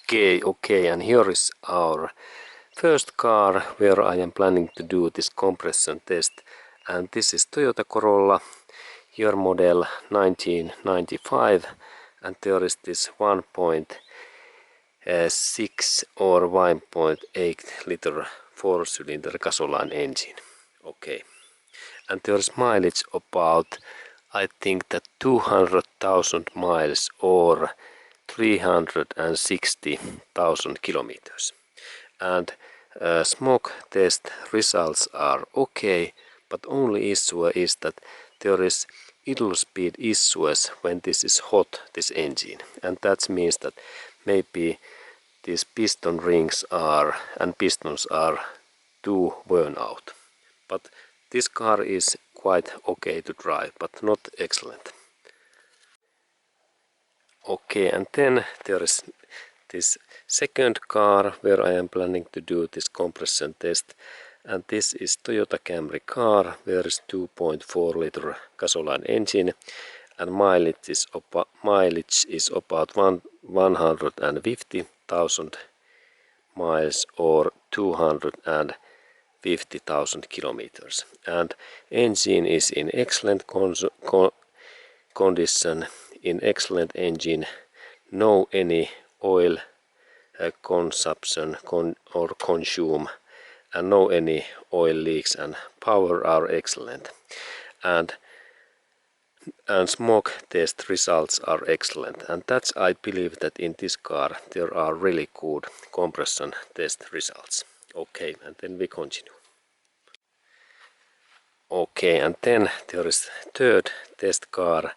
Okay, and here is our first car where I am planning to do this compression test, and this is Toyota Corolla, year model 1995, and there is this 1.6 or 1.8 liter 4-cylinder gasoline engine. Okay, and there is mileage about, I think that 200,000 miles or 360,000 kilometers. And smoke test results are okay, but only issue is that there is idle speed issues when this is hot, this engine, and that means that maybe these piston rings are and pistons are too worn out. But this car is quite okay to drive, but not excellent. Okay, and then there is this second car where I am planning to do this compression test, and this is Toyota Camry car where is 2.4 liter gasoline engine, and mileage is about 150,000 miles or 250,000 kilometers, and engine is in excellent condition, in excellent engine, no any oil consumption or consume, and no any oil leaks, and power are excellent, and smoke test results are excellent, and that's I believe that in this car there are really good compression test results. Okay, and then we continue. Okay, and then there is third test car,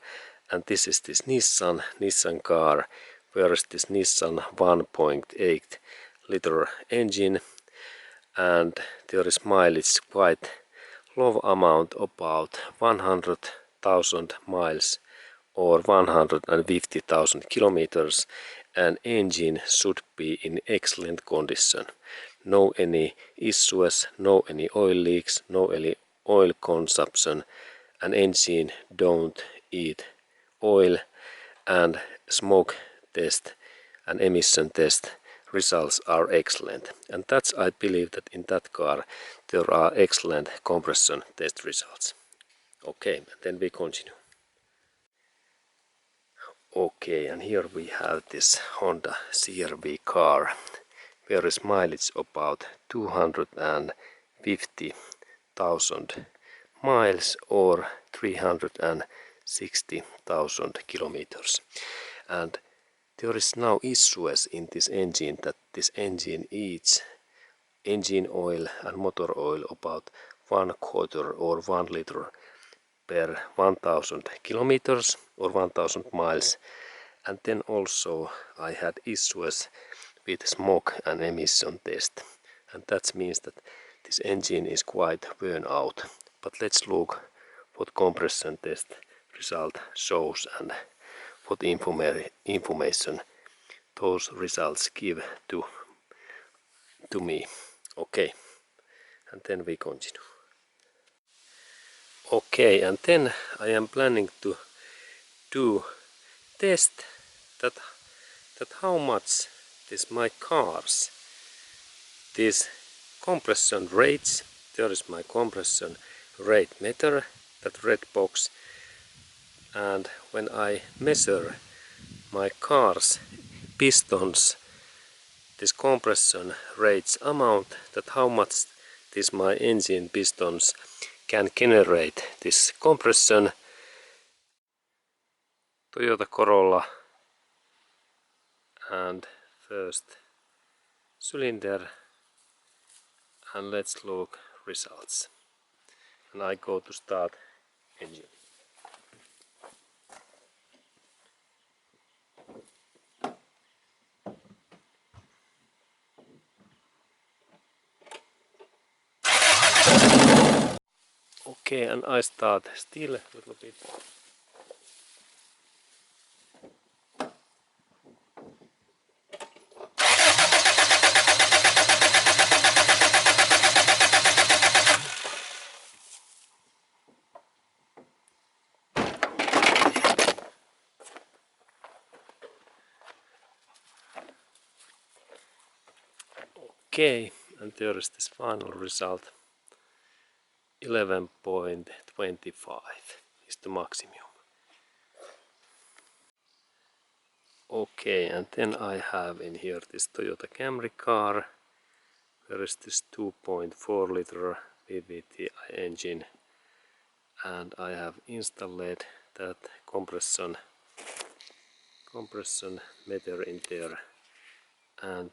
and this is this Nissan car where is this Nissan 1.8 liter engine, and there is mileage quite low amount, about 100,000 miles or 150,000 kilometers, and engine should be in excellent condition, no any issues, no any oil leaks, no any oil consumption, and engine don't eat oil, and smoke test and emission test results are excellent, and that's I believe that in that car there are excellent compression test results. Okay, then we continue. Okay, and here we have this Honda CR-V car where is mileage about 250,000 miles or 360,000 kilometers, and there is now issues in this engine that this engine eats engine oil and motor oil about 1/4 or 1 liter per 1000 kilometers or 1000 miles, and then also I had issues with smoke and emission test, and that means that this engine is quite worn out. But let's look what compression test result shows and what information those results give to me. Okay, and then we continue. Okay, and then I am planning to do test that how much this my cars, these compression rates, there is my compression rate meter, that red box, and when I measure my car's pistons, this compression rates amount, that how much this my engine pistons can generate this compression. Toyota Corolla and first cylinder, and let's look results, and I go to start engine. Okay, and I start still a little bit. Okay, and there is this final result. 11.25 is the maximum. Okay, and then I have in here this Toyota Camry car. There is this 2.4 liter VVTi engine, and I have installed that compression meter in there. And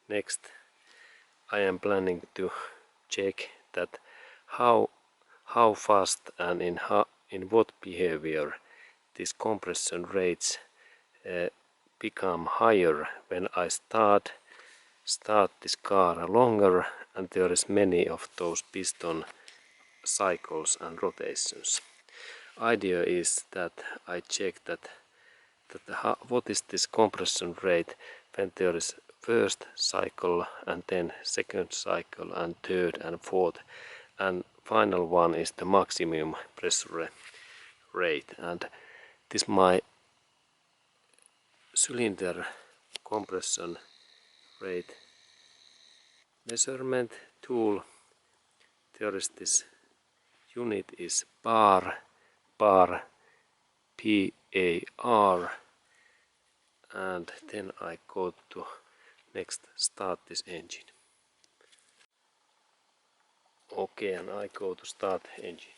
next I am planning to check that how fast and in what behavior these compression rates become higher when I start this car longer and there is many of those piston cycles and rotations. Idea is that I check what is this compression rate when there is first cycle and then second cycle and third and fourth, and final one is the maximum pressure rate. And this my cylinder compression rate measurement tool. There is this unit is bar PAR, and then I go to next start this engine. Okay, and I go to start engine.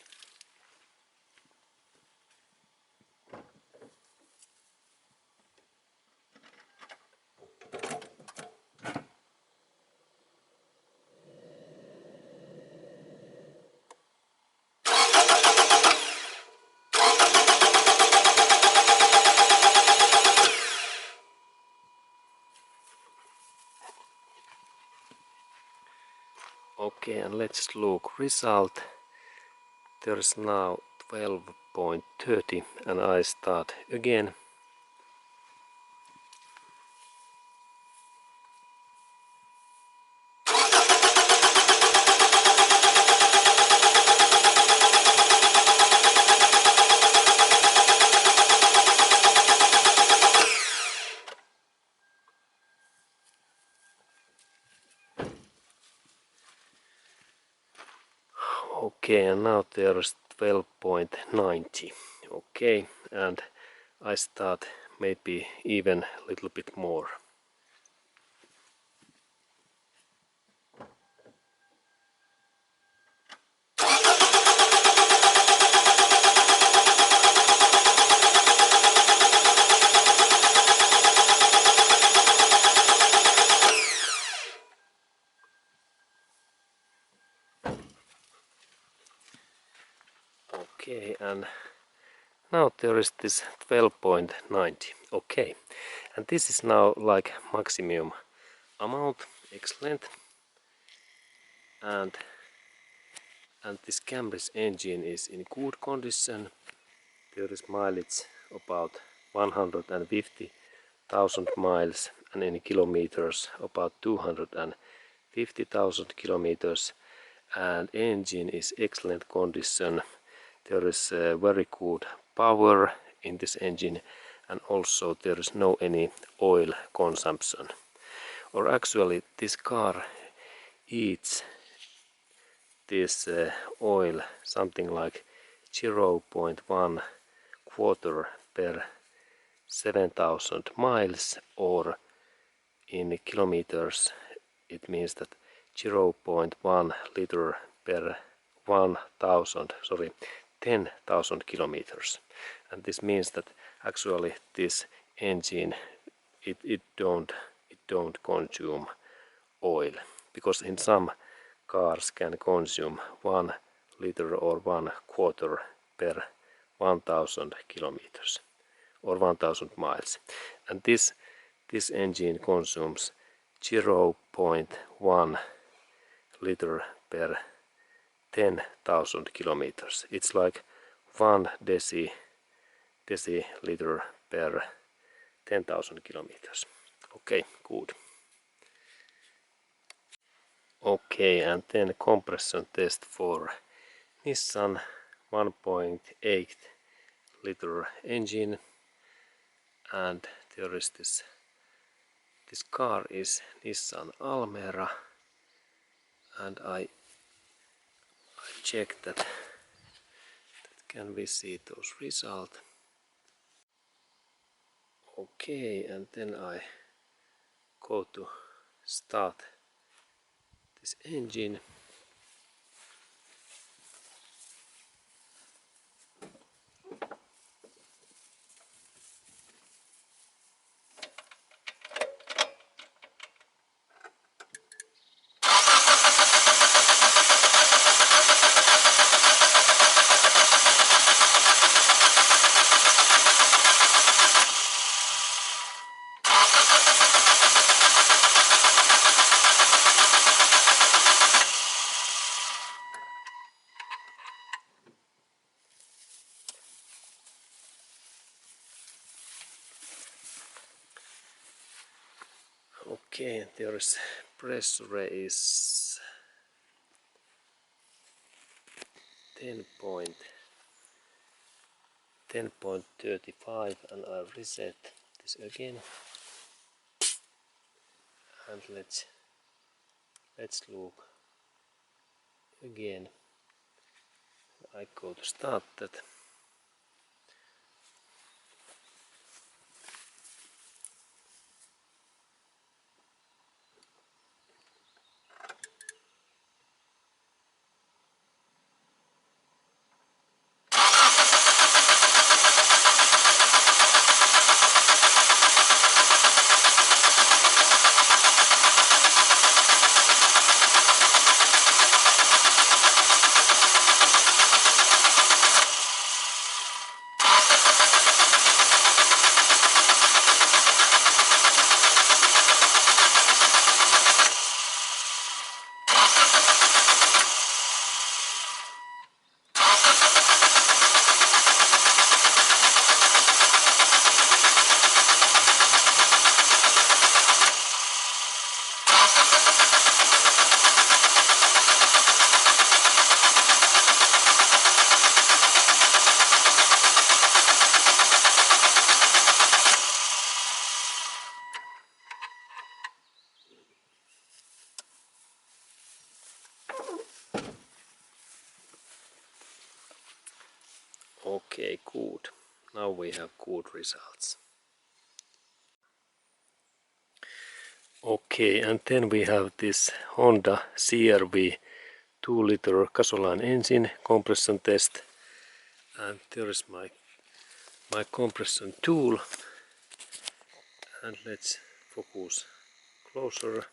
Okay, and let's look result. There is now 12.30 and I start again. Okay, and now there is 12.90. Okay, and I start maybe even a little bit more. Okay, and now there is this 12.90. Okay, and this is now like maximum amount. Excellent. And this Camry's engine is in good condition. There is mileage about 150,000 miles and in kilometers about 250,000 kilometers, and engine is excellent condition. There is very good power in this engine, and also there is no any oil consumption. Or actually this car eats this oil something like 0.1 quarter per 7,000 miles, or in kilometers it means that 0.1 liter per 10,000 kilometers. And this means that actually this engine it don't consume oil, because in some cars can consume 1 liter or 1 quarter per 1,000 kilometers or 1,000 miles, and this engine consumes 0.1 liter per 10,000 kilometers. It's like 1 deciliter per 10,000 kilometers. Okay, good. Okay, and then compression test for Nissan 1.8 liter engine, and there is this This car is Nissan Almera, and I checked that can we see those results. Okay, and then I go to start this engine. Okay, there is pressure is 10.35, and I reset this again, and let's look again. I go to start that. Okay, good. Now we have good results. Okay, and then we have this Honda CR-V 2-liter gasoline engine compression test, and there is my compression tool, and let's focus closer.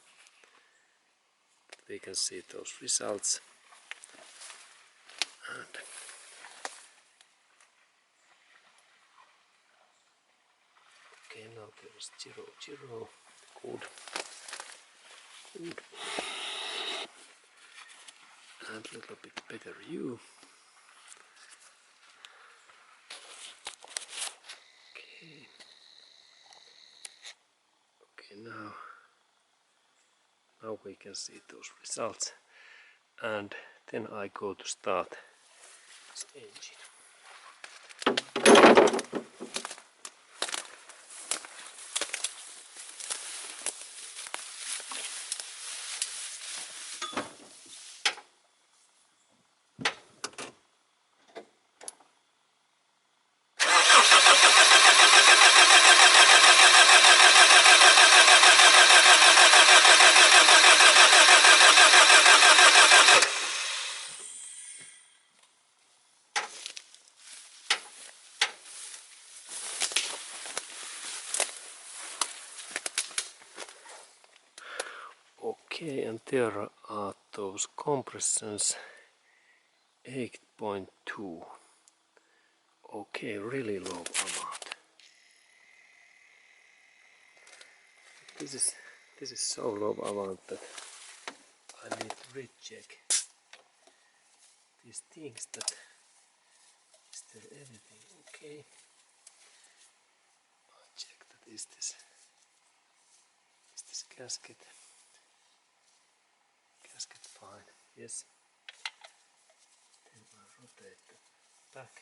We can see those results. And okay, now there is 0, good. And a little bit better view. Okay, now we can see those results, and then I go to start this engine. Okay, and there are those compressions 8.2. Okay, really low amount. This is so low amount that I need to recheck these things, that is there anything okay. I check that is this gasket fine. Yes. Then I rotate the back.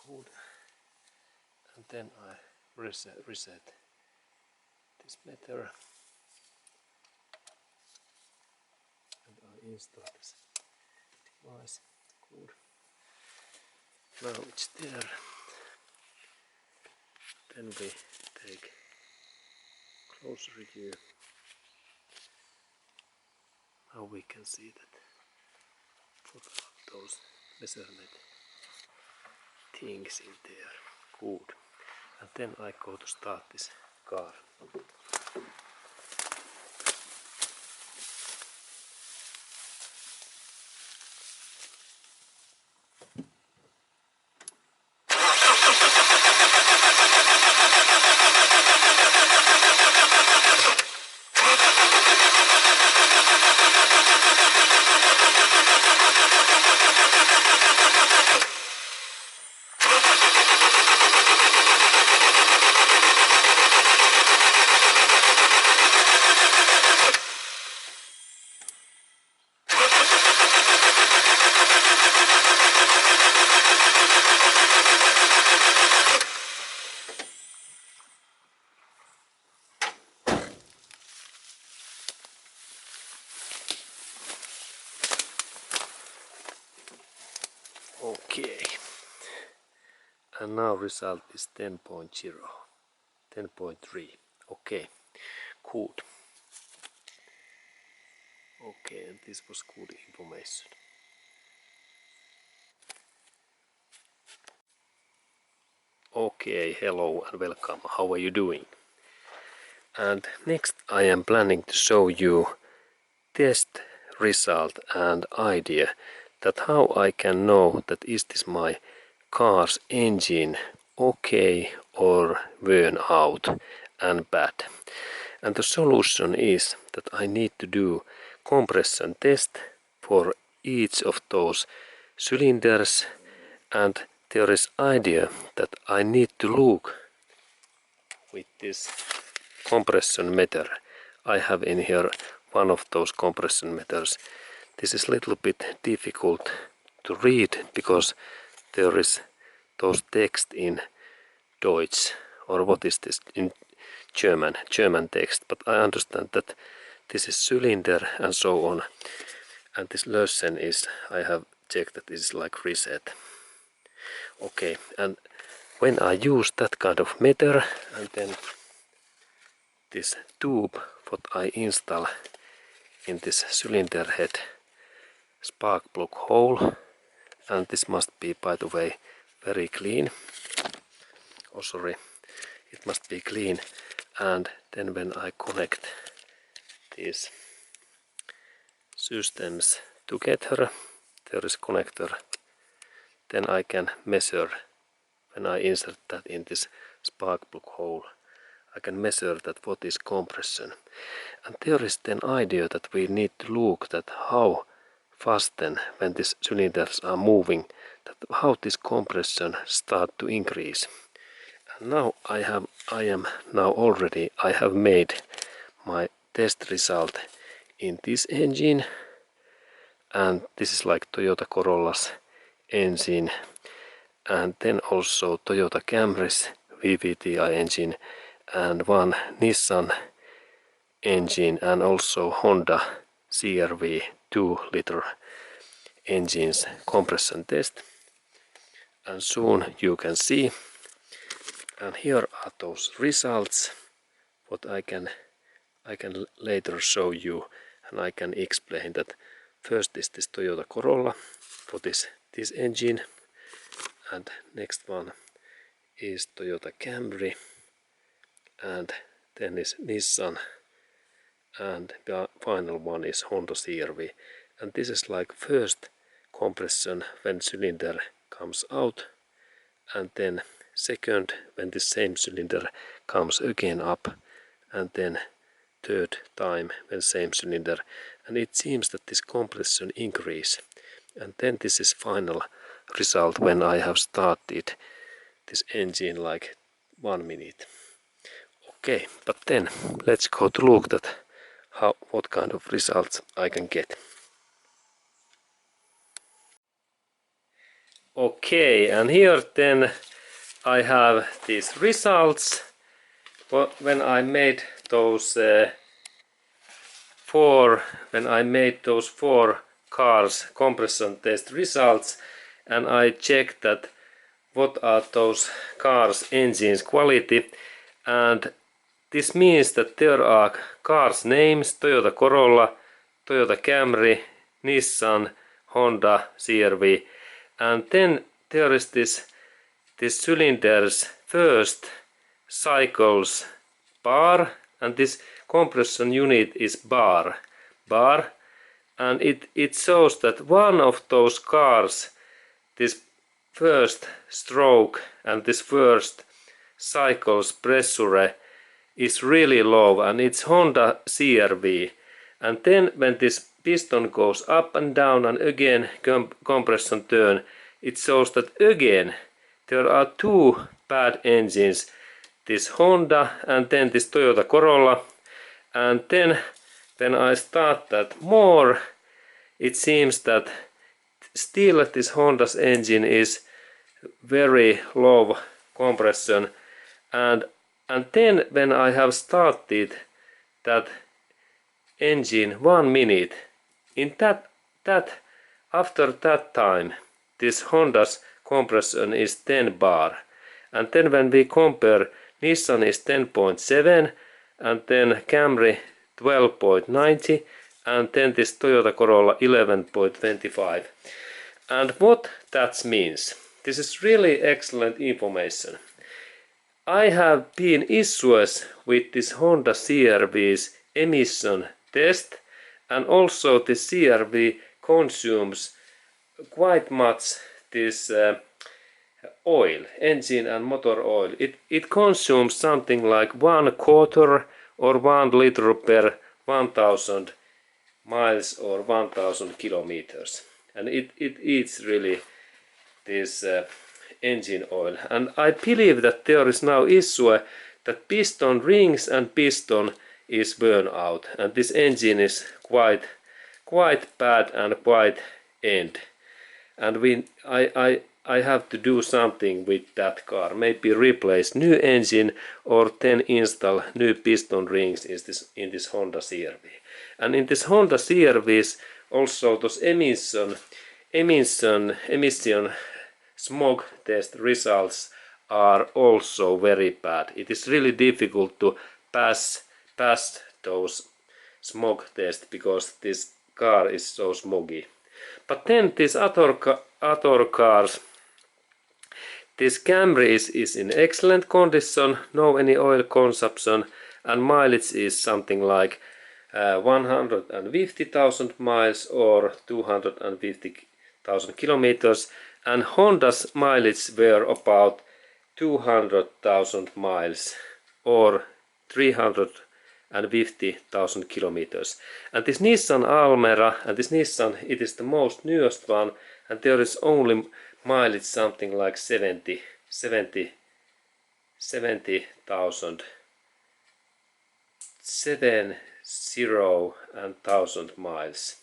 Good. And then I reset this meter and I install this device. Good. Now it's there. Then we take closer review. Now we can see that what are those measurement things in there. Good. And then I go to start this car. Okay, and now result is 10.0, 10.3. Okay, good. Okay, and this was good information. Okay, hello and welcome. How are you doing? And next I am planning to show you test result and idea that how I can know that is this my car's engine okay or worn out and bad. And the solution is that I need to do compression test for each of those cylinders, and there is idea that I need to look with this compression meter. I have in here one of those compression meters. This is a little bit difficult to read because there is those text in Deutsch, or what is this in German text, but I understand that this is cylinder and so on, and this Lösen is, I have checked that this is like reset. Okay, and when I use that kind of meter and then this tube what I install in this cylinder head spark plug hole, and this must be, by the way, very clean. Oh sorry, it must be clean. And then when I connect these systems together, there is connector, then I can measure when I insert that in this spark plug hole. I can measure that what is compression. And there is then idea that we need to look that how fast then when these cylinders are moving, that how this compression start to increase. And now I have made my test result in this engine, and this is like Toyota Corolla's engine, and then also Toyota Camry's VVTi engine, and one Nissan engine, and also Honda CRV 2-liter engines compression test. And soon you can see, and here are those results what I can later show you, and I can explain that first is this Toyota Corolla, what is this engine, and next one is Toyota Camry, and then is Nissan, and the final one is Honda CRV. And this is like first compression when cylinder comes out, and then second when the same cylinder comes again up, and then third time when same cylinder, and it seems that this compression increase. And then this is final result when I have started this engine like 1 minute. Okay, but then let's go to look that what kind of results I can get. Okay, and here then I have these results when I made those when I made those 4 cars compression test results, and I checked that what are those cars engines quality, and this means that there are cars names Toyota Corolla, Toyota Camry, Nissan, Honda, CR-V, and then there is this cylinder's first cycles bar, and this compression unit is bar, and it shows that one of those cars, this first stroke and this first cycles pressure is really low, and it's Honda CR-V. And then when this piston goes up and down and again compression turn, it shows that again there are 2 bad engines, this Honda and then this Toyota Corolla. And then when I start that more, it seems that still this Honda's engine is very low compression, and then when I have started that engine 1 minute, in that after that time this Honda's compression is 10 bar, and then when we compare, Nissan is 10.7 and then Camry 12.90 and then this Toyota Corolla 11.25. And what that means, this is really excellent information. I have been issues with this Honda CR-V's emission test, and also the CR-V consumes quite much this oil, engine and motor oil. It consumes something like 1/4 or 1 liter per 1000 miles or 1000 kilometers, and it eats really this engine oil. And I believe that there is now issue that piston rings and piston is burn out, and this engine is quite bad and quite end. And I have to do something with that car, maybe replace new engine or then install new piston rings in this Honda CR-V. And in this Honda CR-V's also those emission smoke test results are also very bad. It is really difficult to pass those smoke tests because this car is so smoggy. But then these other cars, this Camry is in excellent condition, no any oil consumption, and mileage is something like 150,000 miles or 250,000 kilometers, and Honda's mileage were about 200,000 miles or 350,000 kilometers. And this Nissan Almera and this Nissan, it is the most newest one, and there is only mileage something like 70,000 miles,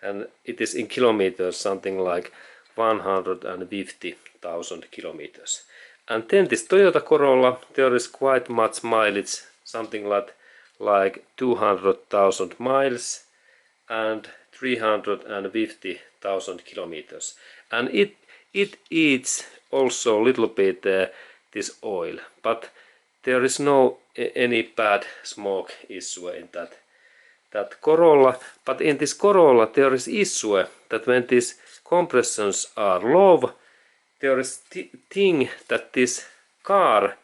and it is in kilometers something like 150,000 kilometers. And then this Toyota Corolla, there is quite much mileage, something like 200,000 miles and 350,000 kilometers. And it eats also a little bit this oil, but there is no any bad smoke issue in that Corolla. But in this Corolla there is issue that when these compressions are low, there is thing that this car,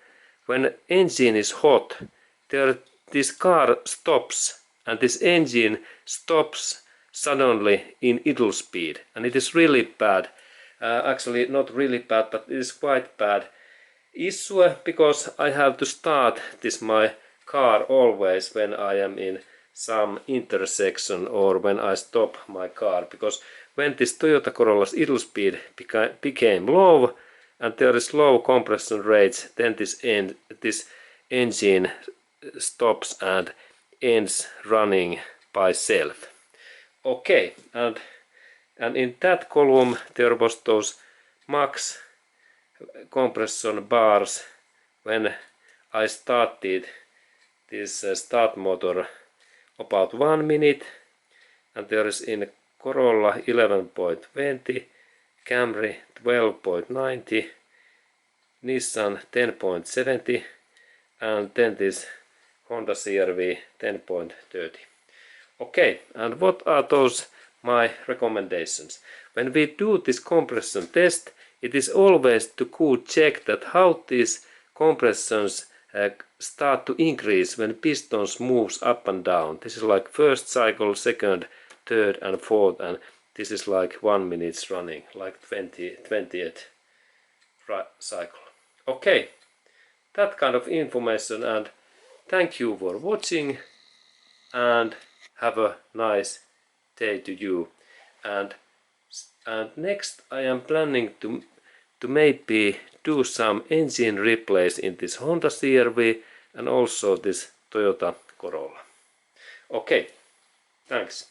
when engine is hot, this car stops, and this engine stops suddenly in idle speed, and it is really bad. Actually not really bad, but it is quite bad issue, because I have to start my car always when I am in some intersection or when I stop my car, because when this Toyota Corolla's idle speed became low and there is low compression rates, then this engine stops and ends running by self. Okay, and in that column there was those max compression bars when I started this start motor about 1 minute, and there is in Corolla 11.20, Camry 12.90, Nissan 10.70, and then this Honda CR-V 10.30. Okay, and what are those my recommendations? When we do this compression test, it is always to good check that how these compressions start to increase when pistons moves up and down. This is like first cycle, second, third and fourth, and this is like 1 minute running, like 20th cycle. Okay, that kind of information, and thank you for watching, and have a nice day to you. And next I am planning to maybe do some engine replace in this Honda CR-V and also this Toyota Corolla. Okay, thanks.